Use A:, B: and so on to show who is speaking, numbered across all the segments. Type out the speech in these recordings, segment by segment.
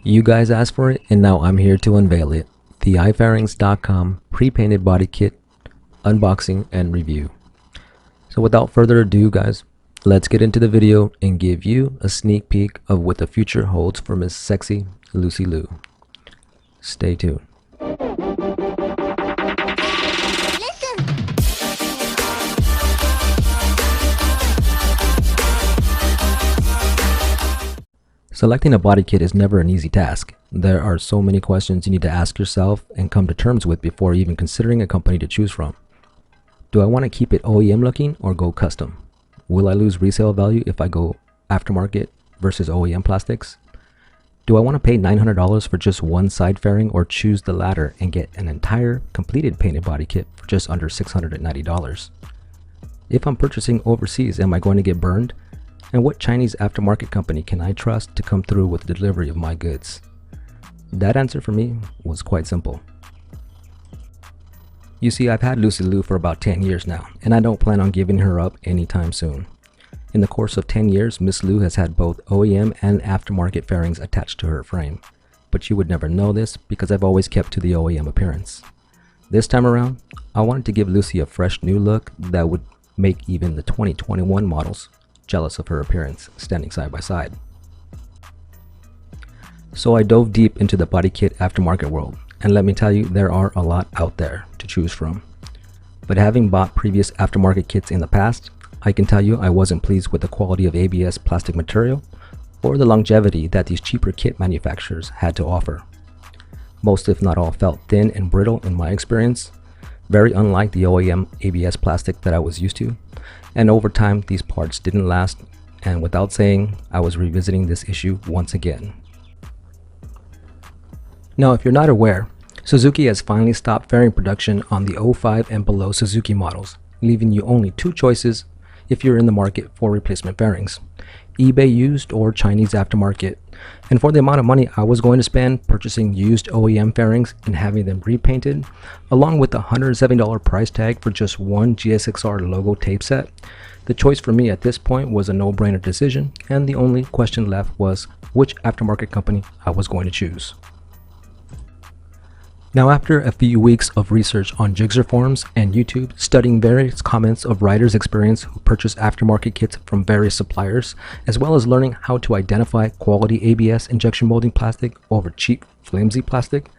A: You guys asked for it, and now I'm here to unveil it. The iFairings.com pre-painted body kit unboxing and review. So without further ado, guys, let's get into the video and give you a sneak peek of what the future holds for Miss Sexy Lucy Lou. Stay tuned. Selecting a body kit is never an easy task. There are so many questions you need to ask yourself and come to terms with before even considering a company to choose from. Do I want to keep it OEM looking or go custom? Will I lose resale value if I go aftermarket versus OEM plastics? Do I want to pay $900 for just one side fairing or choose the latter and get an entire completed painted body kit for just under $690? If I'm purchasing overseas, am I going to get burned? And what Chinese aftermarket company can I trust to come through with the delivery of my goods? That answer for me was quite simple. You see, I've had Lucy Lou for about 10 years now, and I don't plan on giving her up anytime soon. In the course of 10 years, Miss Lou has had both OEM and aftermarket fairings attached to her frame, but you would never know this because I've always kept to the OEM appearance. This time around, I wanted to give Lucy a fresh new look that would make even the 2021 models jealous of her appearance standing side by side. So I dove deep into the body kit aftermarket world, and let me tell you, there are a lot out there to choose from. But having bought previous aftermarket kits in the past, I can tell you I wasn't pleased with the quality of ABS plastic material or the longevity that these cheaper kit manufacturers had to offer. Most if not all felt thin and brittle in my experience, very unlike the OEM ABS plastic that I was used to, and over time these parts didn't last, and without saying, I was revisiting this issue once again. Now, if you're not aware, Suzuki has finally stopped fairing production on the 05 and below Suzuki models, leaving you only two choices if you're in the market for replacement fairings: eBay used or Chinese aftermarket. And for the amount of money I was going to spend purchasing used OEM fairings and having them repainted, along with the $170 price tag for just one GSXR logo tape set, the choice for me at this point was a no-brainer decision, and the only question left was which aftermarket company I was going to choose. Now, after a few weeks of research on Jigsaw forums and YouTube, studying various comments of riders' experience who purchase aftermarket kits from various suppliers, as well as learning how to identify quality ABS injection molding plastic over cheap, flimsy plastic,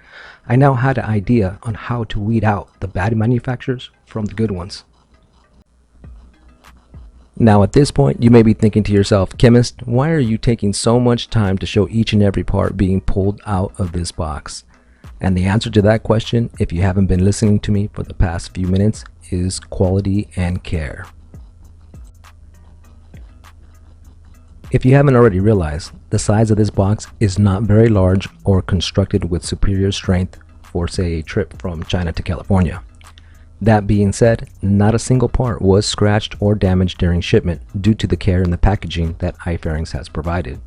A: I now had an idea on how to weed out the bad manufacturers from the good ones. Now, at this point, you may be thinking to yourself, Chemist, why are you taking so much time to show each and every part being pulled out of this box? And the answer to that question, if you haven't been listening to me for the past few minutes, is quality and care. If you haven't already realized, the size of this box is not very large or constructed with superior strength for, say, a trip from China to California. That being said, not a single part was scratched or damaged during shipment due to the care in the packaging that iFairings has provided.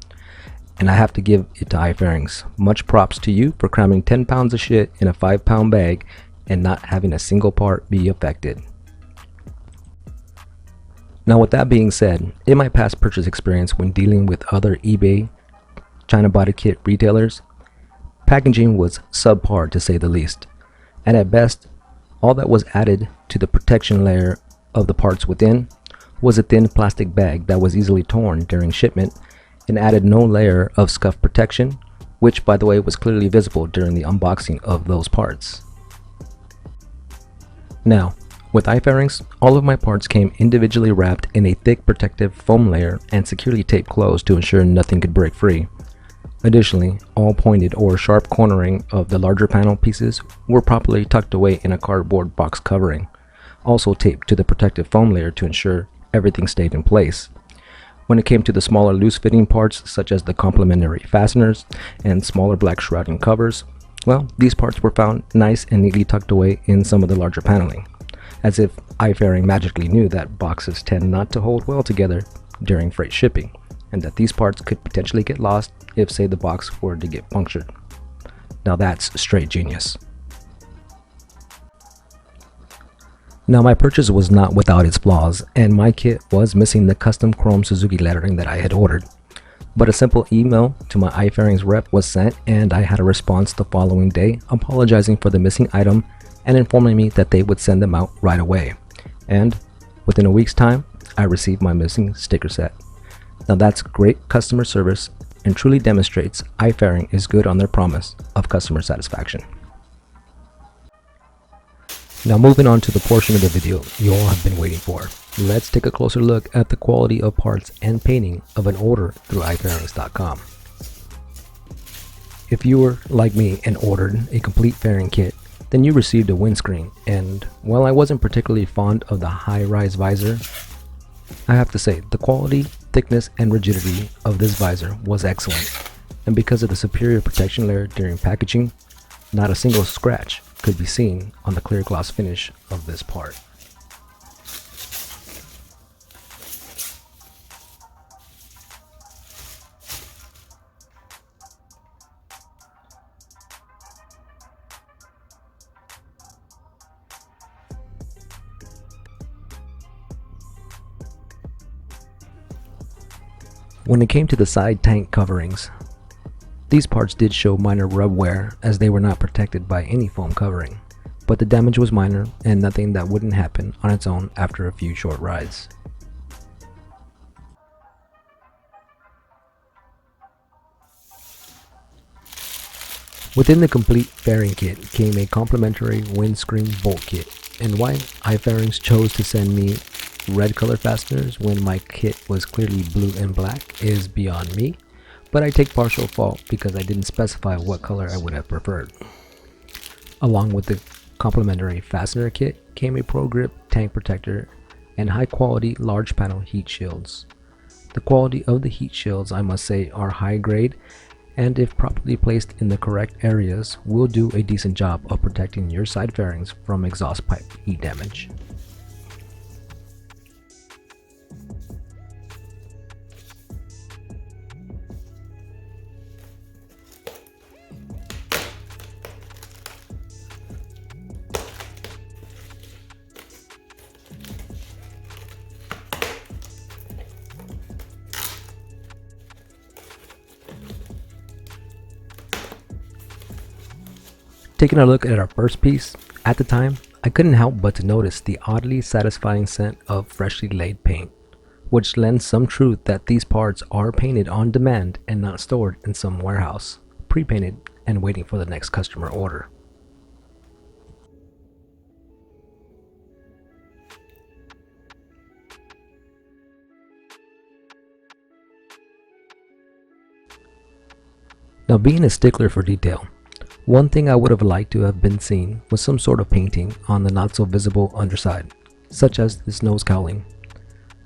A: And I have to give it to iFairings. Much props to you for cramming 10 pounds of shit in a 5-pound bag and not having a single part be affected. Now, with that being said, in my past purchase experience when dealing with other eBay China body kit retailers, packaging was subpar to say the least. And at best, all that was added to the protection layer of the parts within was a thin plastic bag that was easily torn during shipment and added no layer of scuff protection, which by the way was clearly visible during the unboxing of those parts. Now, with iFairings, all of my parts came individually wrapped in a thick protective foam layer and securely taped closed to ensure nothing could break free. Additionally, all pointed or sharp cornering of the larger panel pieces were properly tucked away in a cardboard box covering, also taped to the protective foam layer to ensure everything stayed in place. When it came to the smaller loose fitting parts such as the complementary fasteners and smaller black shrouding covers, well, these parts were found nice and neatly tucked away in some of the larger paneling, as if iFairing magically knew that boxes tend not to hold well together during freight shipping, and that these parts could potentially get lost if, say, the box were to get punctured. Now that's straight genius. Now, my purchase was not without its flaws, and my kit was missing the custom chrome Suzuki lettering that I had ordered. But a simple email to my iFairings rep was sent, and I had a response the following day apologizing for the missing item and informing me that they would send them out right away. And within a week's time, I received my missing sticker set. Now that's great customer service and truly demonstrates iFairing is good on their promise of customer satisfaction. Now moving on to the portion of the video you all have been waiting for. Let's take a closer look at the quality of parts and painting of an order through iFairings.com. If you were like me and ordered a complete fairing kit, then you received a windscreen, and while I wasn't particularly fond of the high-rise visor, I have to say the quality, thickness, and rigidity of this visor was excellent, and because of the superior protection layer during packaging, not a single scratch could be seen on the clear gloss finish of this part. When it came to the side tank coverings, these parts did show minor rub wear as they were not protected by any foam covering, but the damage was minor and nothing that wouldn't happen on its own after a few short rides. Within the complete fairing kit came a complimentary windscreen bowl kit, and why iFairings chose to send me red color fasteners when my kit was clearly blue and black is beyond me, but I take partial fault because I didn't specify what color I would have preferred. Along with the complimentary fastener kit came a Pro Grip tank protector and high quality large panel heat shields. The quality of the heat shields, I must say, are high grade, and if properly placed in the correct areas will do a decent job of protecting your side fairings from exhaust pipe heat damage. Taking a look at our first piece, at the time, I couldn't help but to notice the oddly satisfying scent of freshly laid paint, which lends some truth that these parts are painted on demand and not stored in some warehouse, pre-painted and waiting for the next customer order. Now, being a stickler for detail, one thing I would have liked to have been seen was some sort of painting on the not so visible underside, such as this nose cowling.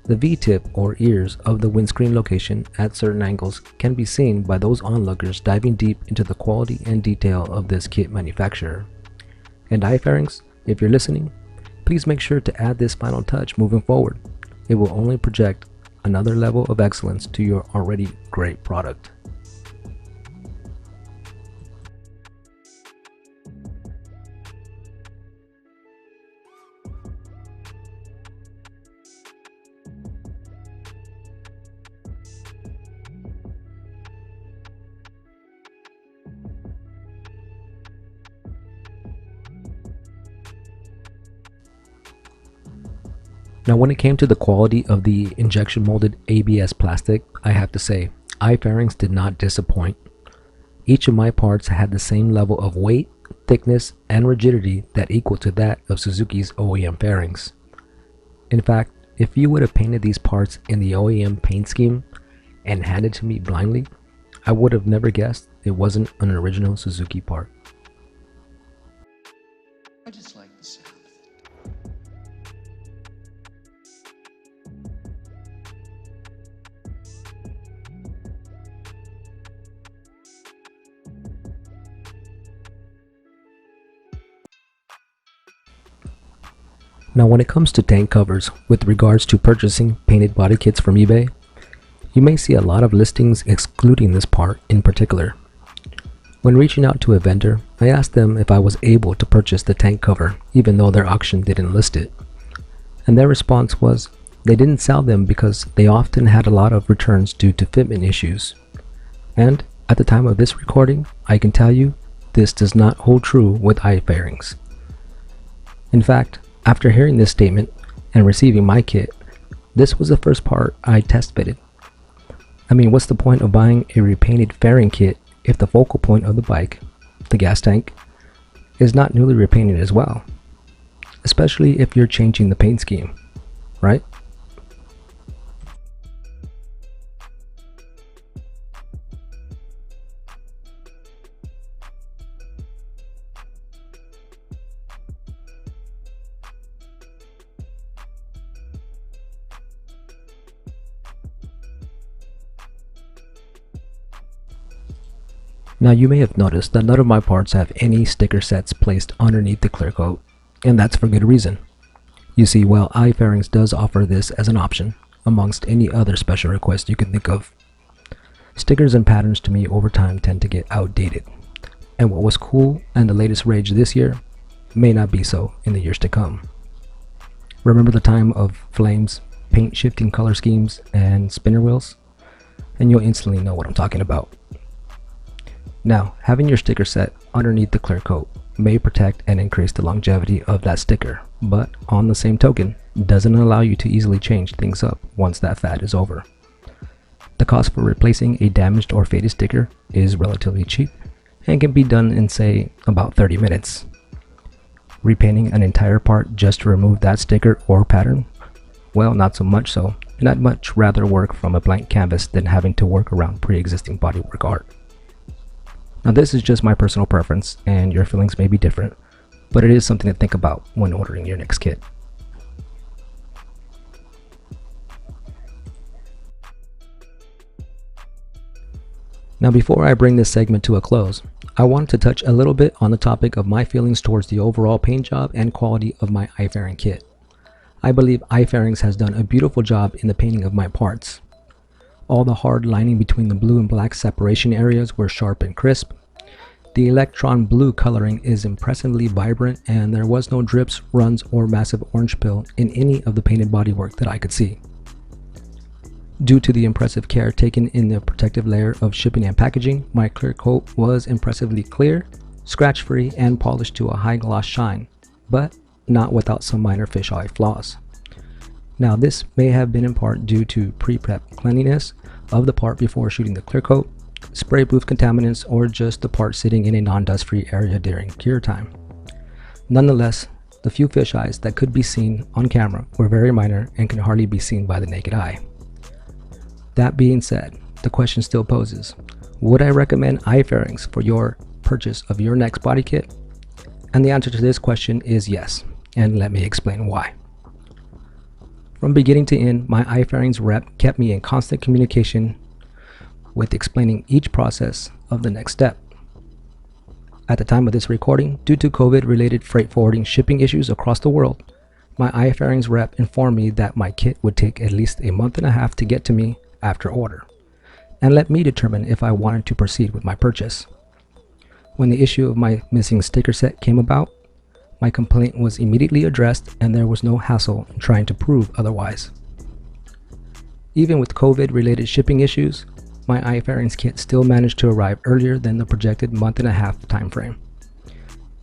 A: The V-tip or ears of the windscreen location at certain angles can be seen by those onlookers diving deep into the quality and detail of this kit manufacturer. And iFairings, if you're listening, please make sure to add this final touch moving forward. It will only project another level of excellence to your already great product. Now, when it came to the quality of the injection molded ABS plastic, I have to say, iFairings did not disappoint. Each of my parts had the same level of weight, thickness, and rigidity that equal to that of Suzuki's OEM fairings. In fact, if you would have painted these parts in the OEM paint scheme and handed to me blindly, I would have never guessed it wasn't an original Suzuki part.
B: I just like the sound of it.
A: Now, when it comes to tank covers with regards to purchasing painted body kits from eBay, you may see a lot of listings excluding this part in particular. When reaching out to a vendor, I asked them if I was able to purchase the tank cover even though their auction didn't list it. And their response was, they didn't sell them because they often had a lot of returns due to fitment issues. And at the time of this recording, I can tell you this does not hold true with eye fairings. In fact, after hearing this statement and receiving my kit, this was the first part I test fitted. I mean, what's the point of buying a repainted fairing kit if the focal point of the bike, the gas tank, is not newly repainted as well? Especially if you're changing the paint scheme, right? Now you may have noticed that none of my parts have any sticker sets placed underneath the clear coat, and that's for good reason. You see, while eye fairings does offer this as an option, amongst any other special request you can think of, stickers and patterns to me over time tend to get outdated, and what was cool and the latest rage this year may not be so in the years to come. Remember the time of flames, paint shifting color schemes, and spinner wheels? And you'll instantly know what I'm talking about. Now, having your sticker set underneath the clear coat may protect and increase the longevity of that sticker, but on the same token, doesn't allow you to easily change things up once that fad is over. The cost for replacing a damaged or faded sticker is relatively cheap and can be done in, say, about 30 minutes. Repainting an entire part just to remove that sticker or pattern? Well, not so much so, and I'd much rather work from a blank canvas than having to work around pre-existing bodywork art. Now this is just my personal preference, and your feelings may be different, but it is something to think about when ordering your next kit. Now before I bring this segment to a close, I wanted to touch a little bit on the topic of my feelings towards the overall paint job and quality of my eye fairing kit. I believe Eye Fairings has done a beautiful job in the painting of my parts. All the hard lining between the blue and black separation areas were sharp and crisp. The electron blue coloring is impressively vibrant, and there was no drips, runs, or massive orange peel in any of the painted bodywork that I could see. Due to the impressive care taken in the protective layer of shipping and packaging, my clear coat was impressively clear, scratch-free, and polished to a high gloss shine, but not without some minor fisheye flaws. Now this may have been in part due to pre-prep cleanliness of the part before shooting the clear coat, spray booth contaminants, or just the part sitting in a non-dust free area during cure time. Nonetheless, the few fisheyes that could be seen on camera were very minor and can hardly be seen by the naked eye. That being said, the question still poses, would I recommend eye fairings for your purchase of your next body kit? And the answer to this question is yes, and let me explain why. From beginning to end, my eye fairings rep kept me in constant communication with explaining each process of the next step. At the time of this recording, due to COVID-related freight forwarding shipping issues across the world, my eye fairings rep informed me that my kit would take at least a month and a half to get to me after order, and let me determine if I wanted to proceed with my purchase. When the issue of my missing sticker set came about, my complaint was immediately addressed, and there was no hassle in trying to prove otherwise. Even with COVID-related shipping issues, my eye fairings kit still managed to arrive earlier than the projected month and a half time frame.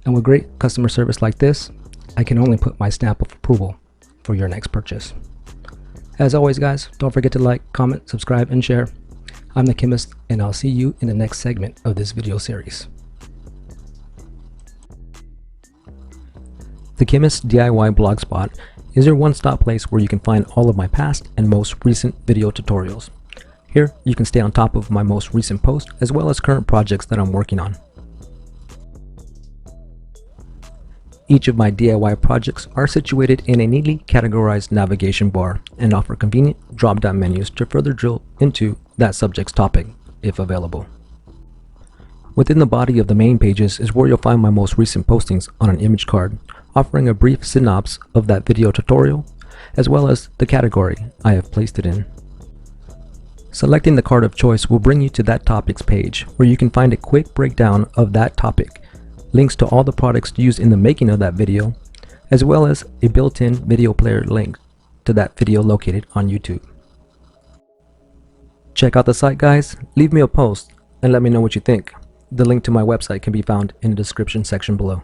A: And with great customer service like this, I can only put my stamp of approval for your next purchase. As always guys, don't forget to like, comment, subscribe, and share. I'm the Chemist, and I'll see you in the next segment of this video series. The Chemist DIY Blogspot is your one-stop place where you can find all of my past and most recent video tutorials. Here, you can stay on top of my most recent posts as well as current projects that I'm working on. Each of my DIY projects are situated in a neatly categorized navigation bar and offer convenient drop-down menus to further drill into that subject's topic, if available. Within the body of the main pages is where you'll find my most recent postings on an image card, offering a brief synopsis of that video tutorial, as well as the category I have placed it in. Selecting the card of choice will bring you to that topic's page, where you can find a quick breakdown of that topic, links to all the products used in the making of that video, as well as a built-in video player link to that video located on YouTube. Check out the site, guys, leave me a post, and let me know what you think. The link to my website can be found in the description section below.